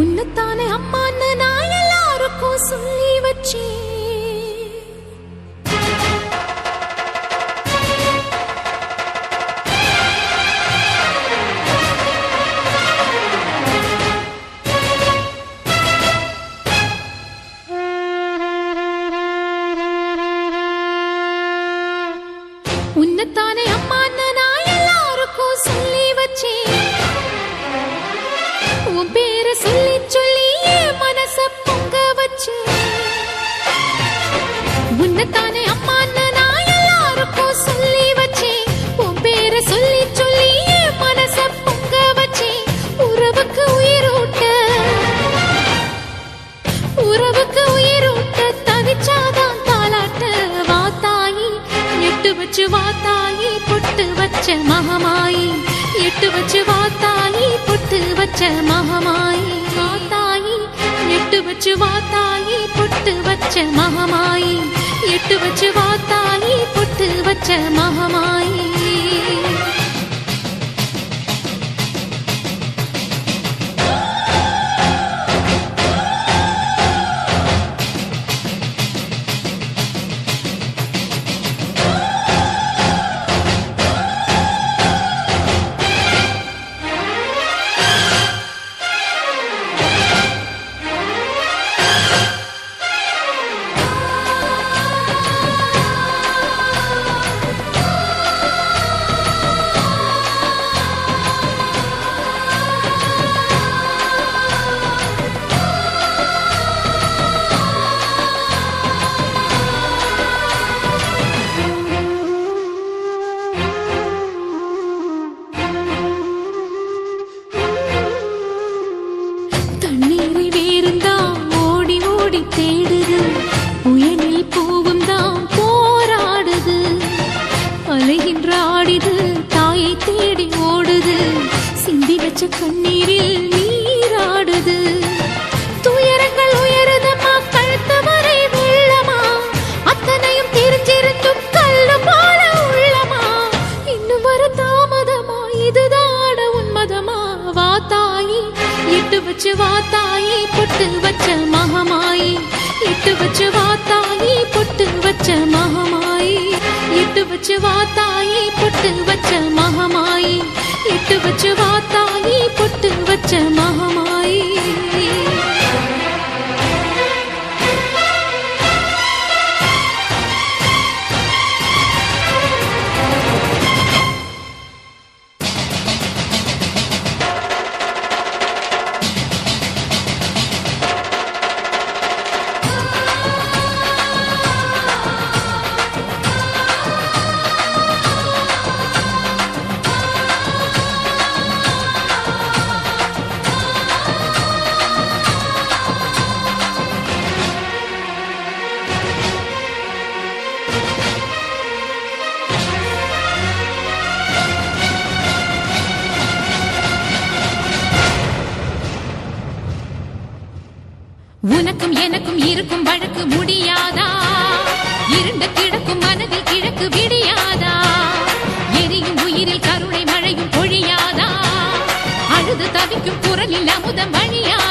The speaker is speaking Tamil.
உன்னத்தானே அம்மான்னு நான் எல்லாருக்கும் சொல்லி வச்சேன். உன்னத்தானே அம்மான்னு நான் எல்லாருக்கும் சொல்லி வச்சேன். உன் பேரை சொல்லி சொல்லி என் மனச பொங்க வச்சேன். உன்னத்தானே அம்மான்னு நான் எல்லாருக்கும் சொல்லி வச்சேன். உன் பேரை சொல்லி சொல்லி என் மனச பொங்க வச்சேன். உறவுக்கு உயிரூட்ட தவிச்சாதான் தாலாட்ட வாத்தாயி எட்டு வச்சு வாத்தாயி பொட்டு வச்ச மகமாயி எட்டு வச்சு வாத்தாயி பொட்டு வச்ச மகமாயி வாத்தாயி எட்டு வச்சு வாத்தாயி பொட்டு வச்ச மகமாயி எட்டு வச்சு வாத்தாயி பொட்டு வச்ச மகமாயி. தண்ணீரை வேறுந்தான் ஓடி ஓடி தேடுது, புயலில் பூவும் தான் போராடுது. அலைகின்ற ஆடிது தாயை தேடி ஓடுது, சிந்தி வச்ச கண்ணீரில் நீராடுது. துயரங்கள் உயருதம்மா கழுத்து வரை வெள்ளமா, அத்தனையும் தெரிஞ்சிருந்தும் கல்லு போல உள்ளமா. இன்னும் வர தாமதமா இதுதாட உன்மதமா. வாத்தாயி எட்டு வச்சு வாத்தாயி பொட்டு வச்ச மகமாயி எட்டு வச்சு வாத்தாயி பொட்டு வச்ச மகமாயி எட்டு வச்சு வாத்தாயி பொட்டு வச்ச மகமாயி எட்டு வச்சு வாத்தாயி பொட்டு வச்ச மகமாயி. உனக்கும் எனக்கும் இருக்கும் வழக்கு முடியாதா? இருண்ட கிடக்கும் மனதில் கிழக்கு விடியாதா? எரியும் உயிரில் கருணை மழையும் பொழியாதா? அழுது தவிக்கும் குரலில் அமுதம் வழியாதா?